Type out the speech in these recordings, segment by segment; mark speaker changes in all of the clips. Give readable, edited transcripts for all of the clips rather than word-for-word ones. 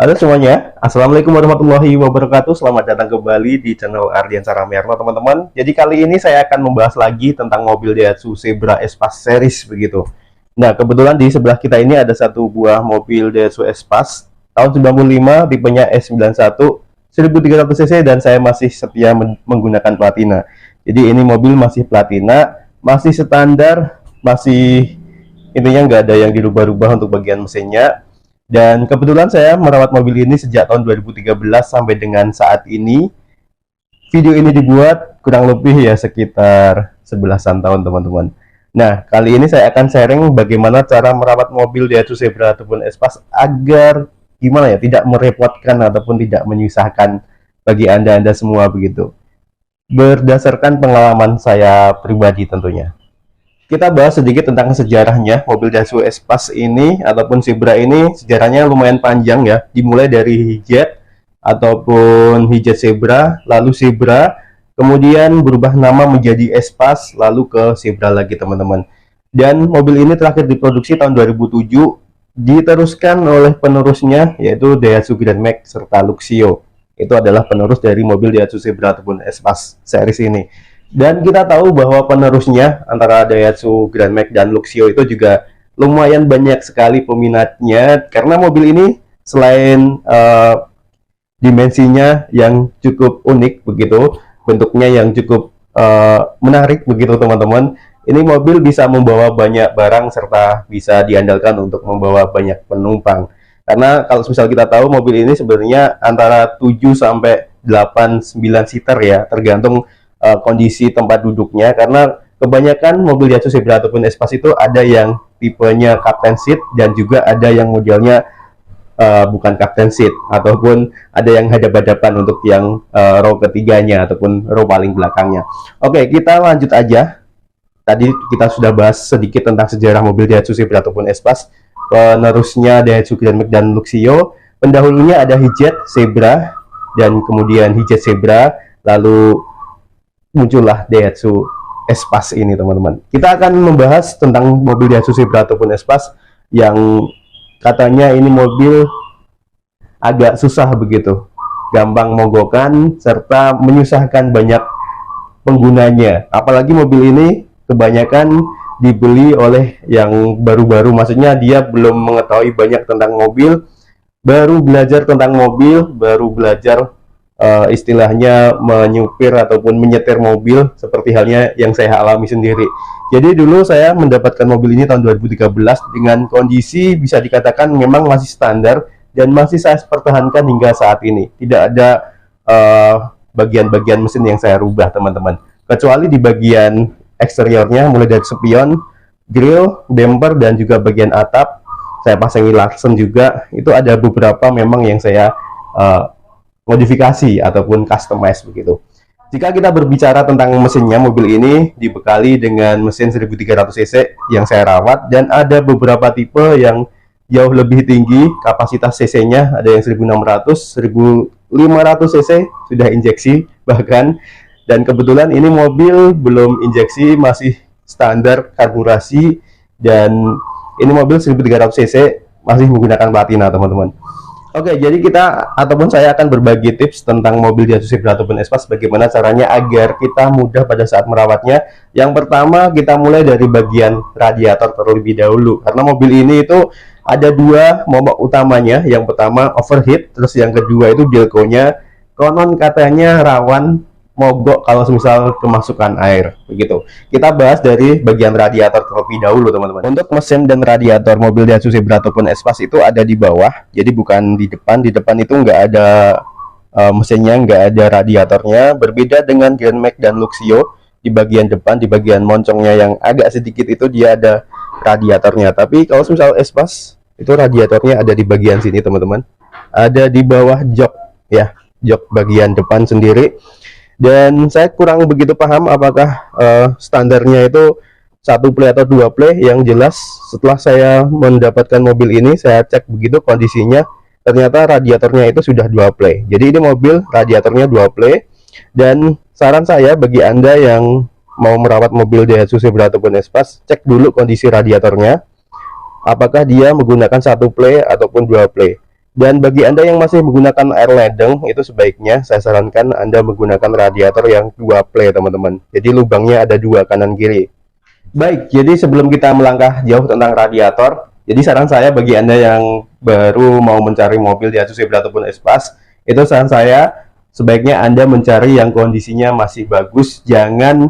Speaker 1: Halo semuanya, Assalamualaikum warahmatullahi wabarakatuh. Selamat datang kembali di channel Ardian Saramerno, teman-teman. Jadi kali ini saya akan membahas lagi tentang mobil Daihatsu Xebra Espace Series begitu. Nah, kebetulan di sebelah kita ini ada satu buah mobil Daihatsu Espace tahun 95, tipenya S91 1300 cc, dan saya masih setia menggunakan platina. Jadi ini mobil masih platina, masih standar, masih intinya nggak ada yang dirubah-rubah untuk bagian mesinnya. Dan kebetulan saya merawat mobil ini sejak tahun 2013 sampai dengan saat ini. Video ini dibuat kurang lebih ya sekitar 11-an tahun, teman-teman. Nah, kali ini saya akan sharing bagaimana cara merawat mobil Daihatsu Xebra ataupun Espace agar gimana ya, tidak merepotkan ataupun tidak menyusahkan bagi Anda-Anda semua begitu. Berdasarkan pengalaman saya pribadi tentunya. Kita bahas sedikit tentang sejarahnya mobil Daihatsu Espace ini ataupun Xebra ini. Sejarahnya lumayan panjang ya, dimulai dari Hijet ataupun Hijet Xebra, lalu Xebra, kemudian berubah nama menjadi Espace, lalu ke Xebra lagi, teman-teman. Dan mobil ini terakhir diproduksi tahun 2007, diteruskan oleh penerusnya yaitu Daihatsu Grand Max serta Luxio. Itu adalah penerus dari mobil Daihatsu Xebra ataupun Espace series ini. Dan kita tahu bahwa penerusnya antara Daihatsu Grand Max dan Luxio itu juga lumayan banyak sekali peminatnya, karena mobil ini selain dimensinya yang cukup unik begitu, bentuknya yang cukup menarik begitu, teman-teman. Ini mobil bisa membawa banyak barang serta bisa diandalkan untuk membawa banyak penumpang. Karena kalau misal kita tahu mobil ini sebenarnya antara 7 sampai 8 9 seater ya, tergantung kondisi tempat duduknya, karena kebanyakan mobil Daihatsu Xebra ataupun Espace itu ada yang tipenya captain seat dan juga ada yang modelnya bukan captain seat, ataupun ada yang hadap-hadapan untuk yang row ketiganya ataupun row paling belakangnya. Oke, kita lanjut aja. Tadi kita sudah bahas sedikit tentang sejarah mobil Daihatsu Xebra ataupun Espace, penerusnya Daihatsu Grand Max dan Luxio. Pendahulunya ada Hijet Xebra dan kemudian Hijet Xebra, lalu muncullah Daihatsu Espace ini, teman-teman. Kita akan membahas tentang mobil Daihatsu Xebra ataupun Espace yang katanya ini mobil agak susah begitu, gampang mogokkan serta menyusahkan banyak penggunanya. Apalagi mobil ini kebanyakan dibeli oleh yang baru-baru, maksudnya dia belum mengetahui banyak tentang mobil, baru belajar tentang mobil, baru belajar istilahnya menyupir ataupun menyetir mobil, seperti halnya yang saya alami sendiri. Jadi dulu saya mendapatkan mobil ini tahun 2013 dengan kondisi bisa dikatakan memang masih standar dan masih saya pertahankan hingga saat ini. Tidak ada bagian-bagian mesin yang saya rubah, teman-teman, kecuali di bagian eksteriornya, mulai dari spion, grill, bumper, dan juga bagian atap. Saya pasangi Larsen juga. Itu ada beberapa memang yang saya modifikasi ataupun customize begitu. Jika kita berbicara tentang mesinnya, mobil ini dibekali dengan mesin 1300 cc yang saya rawat, dan ada beberapa tipe yang jauh lebih tinggi kapasitas cc-nya, ada yang 1600, 1500 cc sudah injeksi bahkan. Dan kebetulan ini mobil belum injeksi, masih standar karburasi, dan ini mobil 1300 cc masih menggunakan platina, teman-teman. Oke, jadi kita ataupun saya akan berbagi tips tentang mobil Daihatsu Xebra ataupun Espace, bagaimana caranya agar kita mudah pada saat merawatnya. Yang pertama, kita mulai dari bagian radiator terlebih dahulu, karena mobil ini itu ada dua momok utamanya. Yang pertama overheat, terus yang kedua itu delco-nya konon katanya rawan mogok kalau misal kemasukan air begitu. Kita bahas dari bagian radiator terlebih dahulu, teman-teman. Untuk mesin dan radiator mobil Daihatsu Xebra ataupun Espace itu ada di bawah, jadi bukan di depan. Di depan itu nggak ada mesinnya, nggak ada radiatornya. Berbeda dengan Grand Max dan Luxio, di bagian depan, di bagian moncongnya yang agak sedikit itu dia ada radiatornya. Tapi kalau misal Espace itu radiatornya ada di bagian sini, teman-teman, ada di bawah jok ya, jok bagian depan sendiri. Dan saya kurang begitu paham apakah standarnya itu 1 play atau 2 play. Yang jelas setelah saya mendapatkan mobil ini, saya cek begitu kondisinya, ternyata radiatornya itu sudah 2 play. Jadi ini mobil radiatornya 2 play. Dan saran saya bagi Anda yang mau merawat mobil Daihatsu Xebra ataupun Espace, cek dulu kondisi radiatornya, apakah dia menggunakan 1 play ataupun 2 play. Dan bagi Anda yang masih menggunakan air ledeng, itu sebaiknya saya sarankan Anda menggunakan radiator yang dua play, teman-teman. Jadi lubangnya ada dua, kanan kiri. Baik, jadi sebelum kita melangkah jauh tentang radiator, jadi saran saya bagi Anda yang baru mau mencari mobil di Asus Zebra ataupun Espas, itu saran saya sebaiknya Anda mencari yang kondisinya masih bagus, jangan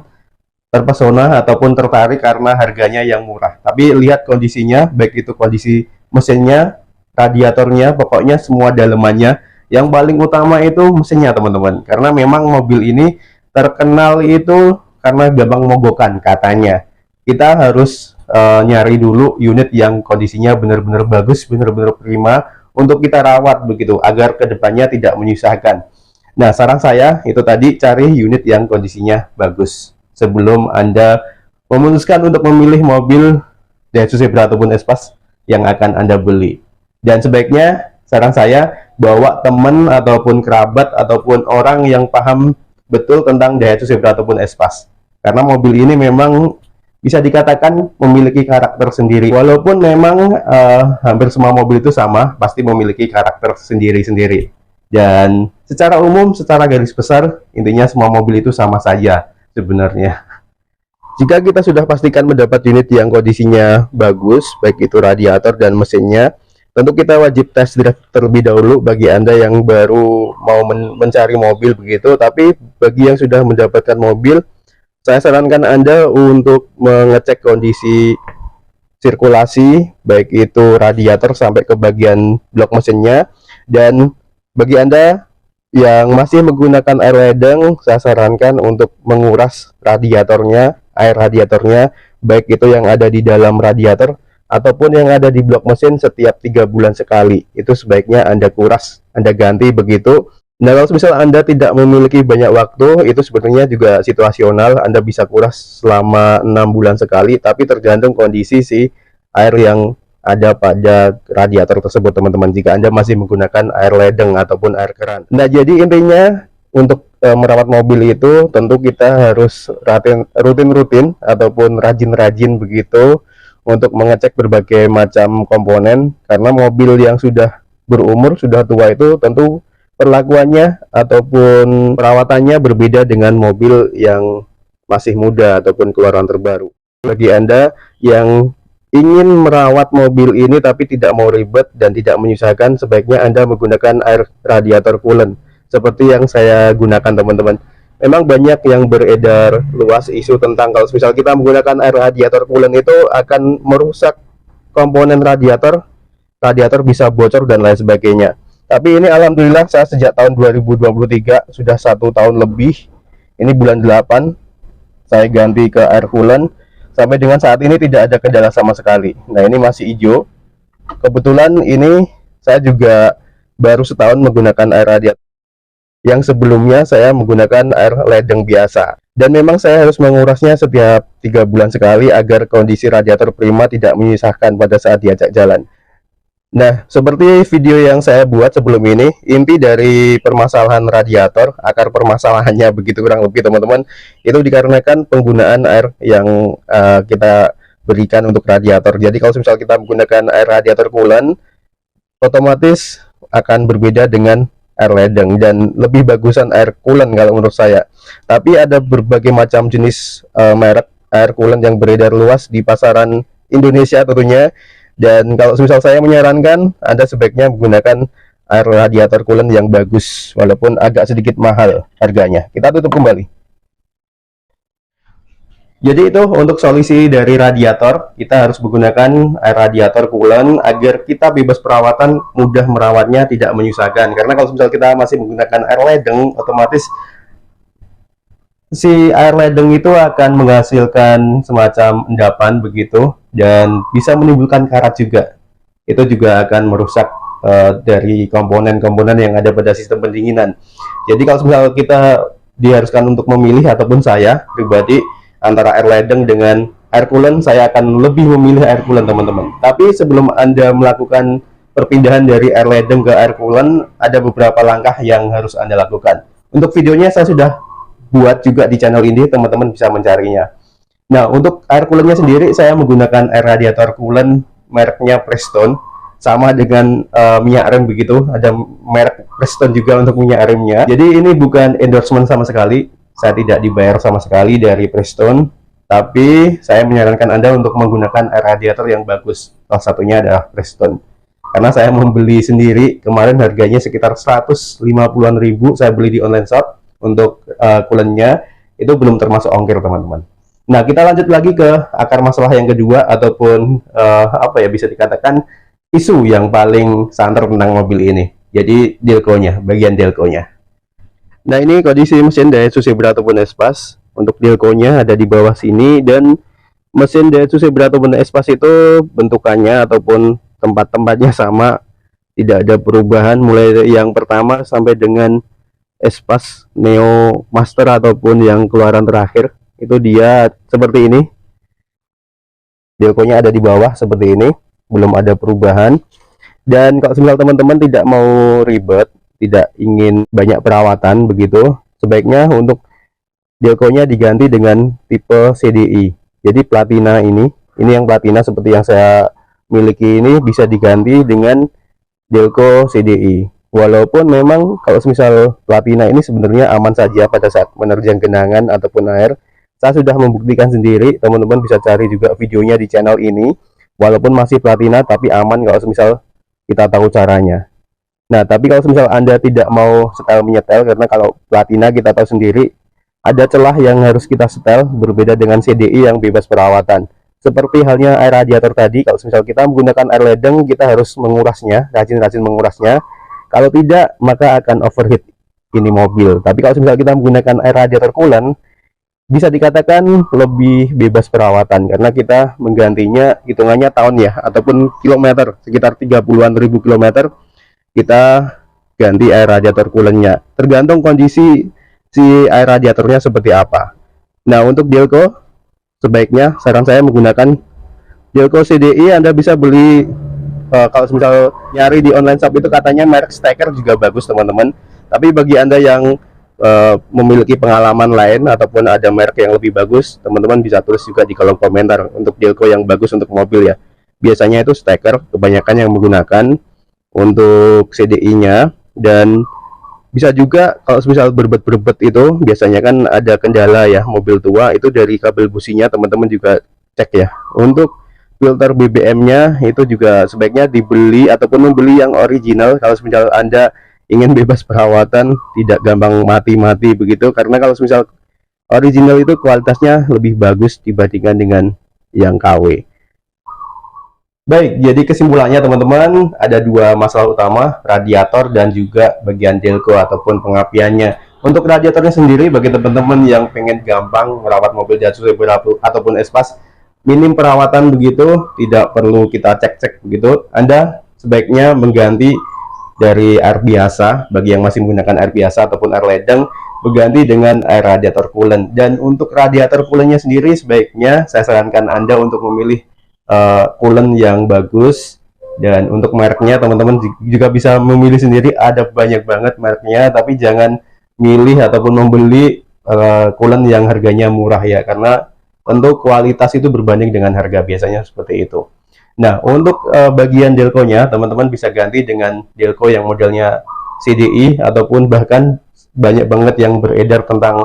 Speaker 1: terpesona ataupun tertarik karena harganya yang murah. Tapi lihat kondisinya, baik itu kondisi mesinnya, radiatornya, pokoknya semua dalemannya. Yang paling utama itu mesinnya, teman-teman, karena memang mobil ini terkenal itu karena gampang mogokkan katanya. Kita harus nyari dulu unit yang kondisinya benar-benar bagus, benar-benar prima untuk kita rawat begitu, agar kedepannya tidak menyusahkan. Nah, saran saya itu tadi, cari unit yang kondisinya bagus sebelum Anda memutuskan untuk memilih mobil Daihatsu Zebra ataupun Espas yang akan Anda beli. Dan sebaiknya saran saya bawa teman ataupun kerabat ataupun orang yang paham betul tentang Daihatsu Zebra ataupun Espas. Karena mobil ini memang bisa dikatakan memiliki karakter sendiri. Walaupun memang hampir semua mobil itu sama, pasti memiliki karakter sendiri-sendiri. Dan secara umum, secara garis besar, intinya semua mobil itu sama saja sebenarnya. Jika kita sudah pastikan mendapat unit yang kondisinya bagus, baik itu radiator dan mesinnya, tentu kita wajib test drive terlebih dahulu bagi Anda yang baru mau mencari mobil begitu. Tapi bagi yang sudah mendapatkan mobil, saya sarankan Anda untuk mengecek kondisi sirkulasi, baik itu radiator sampai ke bagian blok mesinnya. Dan bagi Anda yang masih menggunakan air ledeng, saya sarankan untuk menguras radiatornya, air radiatornya, baik itu yang ada di dalam radiator ataupun yang ada di blok mesin setiap 3 bulan sekali. Itu sebaiknya Anda kuras, Anda ganti begitu. Nah, kalau misal Anda tidak memiliki banyak waktu, itu sebenarnya juga situasional, Anda bisa kuras selama 6 bulan sekali, tapi tergantung kondisi si air yang ada pada radiator tersebut, teman-teman, jika Anda masih menggunakan air ledeng ataupun air keran. Nah, jadi intinya untuk merawat mobil itu tentu kita harus rutin-rutin ataupun rajin-rajin begitu untuk mengecek berbagai macam komponen, karena mobil yang sudah berumur, sudah tua itu tentu perlakuannya ataupun perawatannya berbeda dengan mobil yang masih muda ataupun keluaran terbaru. Bagi Anda yang ingin merawat mobil ini tapi tidak mau ribet dan tidak menyusahkan, sebaiknya Anda menggunakan air radiator coolant seperti yang saya gunakan, teman-teman. Memang banyak yang beredar luas isu tentang kalau misal kita menggunakan air radiator coolant itu akan merusak komponen radiator, radiator bisa bocor dan lain sebagainya. Tapi ini alhamdulillah saya sejak tahun 2023 sudah 1 tahun lebih, ini bulan 8 saya ganti ke air coolant, sampai dengan saat ini tidak ada kendala sama sekali. Nah, ini masih hijau. Kebetulan ini saya juga baru setahun menggunakan air radiator, yang sebelumnya saya menggunakan air ledeng biasa. Dan memang saya harus mengurasnya setiap 3 bulan sekali agar kondisi radiator prima, tidak menyusahkan pada saat diajak jalan. Nah, seperti video yang saya buat sebelum ini, inti dari permasalahan radiator, akar permasalahannya begitu kurang lebih, teman-teman, itu dikarenakan penggunaan air yang kita berikan untuk radiator. Jadi kalau misal kita menggunakan air radiator coolant, otomatis akan berbeda dengan air ledeng dan lebih bagusan air coolant kalau menurut saya. Tapi ada berbagai macam jenis merek air coolant yang beredar luas di pasaran Indonesia tentunya. Dan kalau misal saya menyarankan, Anda sebaiknya menggunakan air radiator coolant yang bagus, walaupun agak sedikit mahal harganya. Kita tutup kembali. Jadi itu untuk solusi dari radiator, kita harus menggunakan air radiator coolant agar kita bebas perawatan, mudah merawatnya, tidak menyusahkan. Karena kalau misal kita masih menggunakan air ledeng, otomatis si air ledeng itu akan menghasilkan semacam endapan begitu, dan bisa menimbulkan karat juga. Itu juga akan merusak dari komponen-komponen yang ada pada sistem pendinginan. Jadi kalau misal kita diharuskan untuk memilih, ataupun saya pribadi, antara air ledeng dengan air coolant, saya akan lebih memilih air coolant, teman-teman. Tapi sebelum Anda melakukan perpindahan dari air ledeng ke air coolant, ada beberapa langkah yang harus Anda lakukan. Untuk videonya saya sudah buat juga di channel ini, teman-teman bisa mencarinya. Nah, untuk air coolantnya sendiri, saya menggunakan air radiator coolant mereknya Prestone. sama dengan minyak rem begitu. Ada merek Bridgestone juga untuk minyak remnya. Jadi ini bukan endorsement sama sekali. Saya tidak dibayar sama sekali dari Bridgestone. Tapi saya menyarankan Anda untuk menggunakan air radiator yang bagus. Salah satunya adalah Bridgestone. Karena saya membeli sendiri, kemarin harganya sekitar 150-an ribu. Saya beli di online shop untuk coolant-nya. Itu belum termasuk ongkir, teman-teman. Nah, kita lanjut lagi ke akar masalah yang kedua, ataupun apa ya, bisa dikatakan isu yang paling santer tentang mobil ini. Jadi delco-nya, bagian delco-nya. Nah, ini kondisi mesin Daihatsu Zebra ataupun Espas. Untuk delco-nya ada di bawah sini, dan mesin Daihatsu Zebra ataupun Espas itu bentukannya ataupun tempat-tempatnya sama, tidak ada perubahan mulai yang pertama sampai dengan Espas Neo Master ataupun yang keluaran terakhir. Itu dia seperti ini, delco-nya ada di bawah seperti ini, belum ada perubahan. Dan kalau misal teman-teman tidak mau ribet, tidak ingin banyak perawatan begitu, sebaiknya untuk delco-nya diganti dengan tipe CDI. Jadi platina ini yang platina seperti yang saya miliki ini bisa diganti dengan delco CDI. Walaupun memang kalau misal platina ini sebenarnya aman saja pada saat menerjang genangan ataupun air. Saya sudah membuktikan sendiri, teman-teman bisa cari juga videonya di channel ini. Walaupun masih platina tapi aman kalau misal kita tahu caranya. Nah, tapi kalau misal Anda tidak mau setel menyetel, karena kalau platina kita tahu sendiri ada celah yang harus kita setel, berbeda dengan CDI yang bebas perawatan. Seperti halnya air radiator tadi, kalau misal kita menggunakan air ledeng, kita harus mengurasnya, rajin-rajin mengurasnya. Kalau tidak, maka akan overheat ini mobil. Tapi kalau misal kita menggunakan air radiator coolant, bisa dikatakan lebih bebas perawatan, karena kita menggantinya hitungannya tahun ya, ataupun kilometer, sekitar 30-an ribu kilometer kita ganti air radiator coolant-nya, tergantung kondisi si air radiatornya seperti apa. Nah, untuk delco sebaiknya saran saya menggunakan delco CDI. Anda bisa beli kalau misal nyari di online shop itu katanya merek Stacker juga bagus, teman-teman. Tapi bagi Anda yang memiliki pengalaman lain ataupun ada merek yang lebih bagus, teman-teman bisa tulis juga di kolom komentar untuk delco yang bagus untuk mobil ya. Biasanya itu Stacker kebanyakan yang menggunakan untuk CDI-nya. Dan bisa juga kalau misal berbet-berbet itu biasanya kan ada kendala ya, mobil tua itu dari kabel businya, teman-teman juga cek ya. Untuk filter BBM-nya itu juga sebaiknya dibeli ataupun membeli yang original kalau misal Anda ingin bebas perawatan, tidak gampang mati-mati begitu. Karena kalau misal original itu kualitasnya lebih bagus dibandingkan dengan yang KW. Baik, jadi kesimpulannya teman-teman, ada dua masalah utama, radiator dan juga bagian delco ataupun pengapiannya. Untuk radiatornya sendiri, bagi teman-teman yang pengen gampang merawat mobil Daihatsu Zebra ataupun Espas, minim perawatan begitu, tidak perlu kita cek-cek begitu, Anda sebaiknya mengganti dari air biasa, bagi yang masih menggunakan air biasa ataupun air ledeng, berganti dengan air radiator coolant. Dan untuk radiator coolantnya sendiri, sebaiknya saya sarankan Anda untuk memilih coolant yang bagus. Dan untuk mereknya, teman-teman juga bisa memilih sendiri, ada banyak banget mereknya. Tapi jangan milih ataupun membeli coolant yang harganya murah ya, karena tentu kualitas itu berbanding dengan harga, biasanya seperti itu. Nah, untuk bagian delco-nya, teman-teman bisa ganti dengan delco yang modelnya CDI, ataupun bahkan banyak banget yang beredar tentang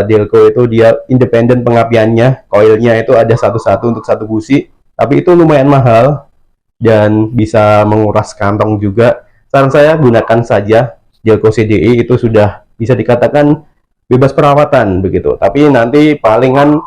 Speaker 1: delco itu dia independen pengapiannya, koilnya itu ada satu-satu untuk satu busi, tapi itu lumayan mahal dan bisa menguras kantong juga. Saran saya gunakan saja delco CDI, itu sudah bisa dikatakan bebas perawatan begitu. Tapi nanti palingan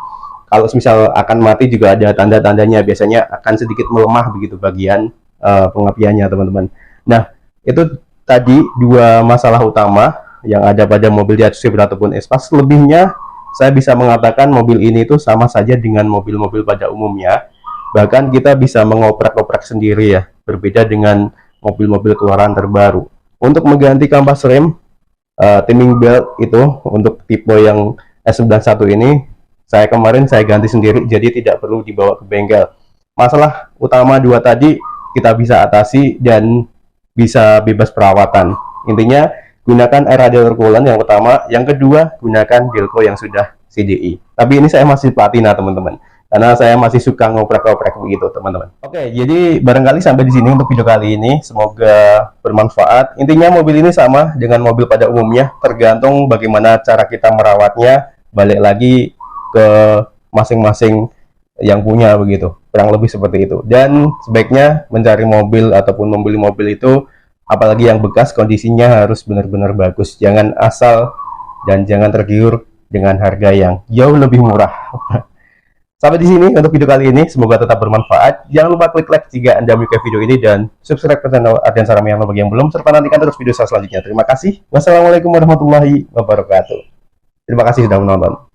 Speaker 1: kalau misal akan mati juga ada tanda-tandanya, biasanya akan sedikit melemah begitu bagian pengapiannya, teman-teman. Nah, itu tadi dua masalah utama yang ada pada mobil Daihatsu Zebra ataupun Espas. Lebihnya saya bisa mengatakan mobil ini itu sama saja dengan mobil-mobil pada umumnya. Bahkan kita bisa mengoprek-oprek sendiri ya, berbeda dengan mobil-mobil keluaran terbaru. Untuk mengganti kampas rem, timing belt itu untuk tipe yang S91 ini, kemarin saya ganti sendiri, jadi tidak perlu dibawa ke bengkel. Masalah utama dua tadi kita bisa atasi dan bisa bebas perawatan. Intinya gunakan air radiator coolant yang pertama, yang kedua gunakan delco yang sudah CDI. Tapi ini saya masih platina, teman-teman. karena saya masih suka ngoprek-ngoprek begitu teman-teman. Oke, jadi barangkali sampai di sini untuk video kali ini, semoga bermanfaat. Intinya mobil ini sama dengan mobil pada umumnya, tergantung bagaimana cara kita merawatnya, balik lagi ke masing-masing yang punya begitu, kurang lebih seperti itu. Dan sebaiknya mencari mobil ataupun membeli mobil itu, apalagi yang bekas, kondisinya harus benar-benar bagus, jangan asal dan jangan tergiur dengan harga yang jauh lebih murah. Sampai di sini untuk video kali ini, semoga tetap bermanfaat. Jangan lupa klik like jika Anda menyukai video ini dan subscribe ke channel Ardian Saramiano bagi yang belum, serta nantikan terus video saya selanjutnya. Terima kasih. Wassalamualaikum warahmatullahi wabarakatuh. Terima kasih sudah menonton.